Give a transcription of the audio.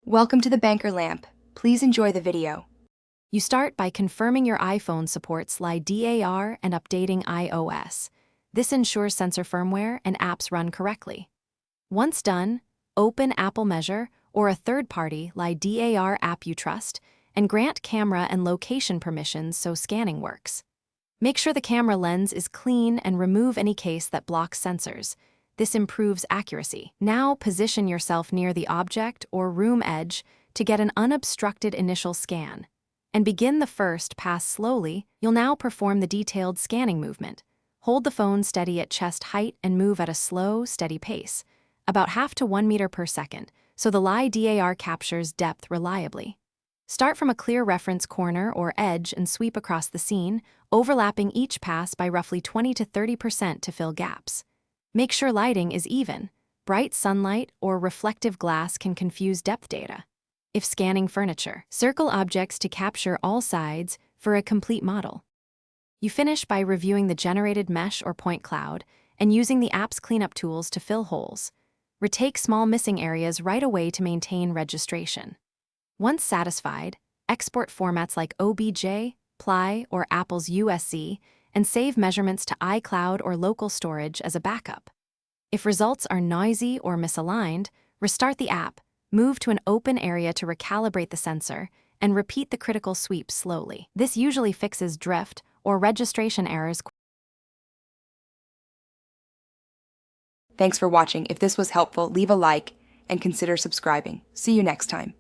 Welcome to the Banker Lamp. Please enjoy the video. You start by confirming your iPhone supports LiDAR and updating iOS. This ensures sensor firmware and apps run correctly. Once done, open Apple Measure or a third-party LiDAR app you trust and grant camera and location permissions so scanning works. Make sure the camera lens is clean and remove any case that blocks sensors. This improves accuracy. Now position yourself near the object or room edge to get an unobstructed initial scan. And begin the first pass slowly. You'll now perform the detailed scanning movement. Hold the phone steady at chest height and move at a slow, steady pace, about half to 1 meter per second, so the LiDAR captures depth reliably. Start from a clear reference corner or edge and sweep across the scene, overlapping each pass by roughly 20 to 30% to fill gaps. Make sure lighting is even. Bright sunlight or reflective glass can confuse depth data. If scanning furniture, circle objects to capture all sides for a complete model. You finish by reviewing the generated mesh or point cloud and using the app's cleanup tools to fill holes. Retake small missing areas right away to maintain registration. Once satisfied, export formats like OBJ, Ply, or Apple's USC, and save measurements to iCloud or local storage as a backup. If results are noisy or misaligned, restart the app, move to an open area to recalibrate the sensor, and repeat the critical sweep slowly. This usually fixes drift or registration errors. Thanks for watching. If this was helpful, leave a like and consider subscribing. See you next time.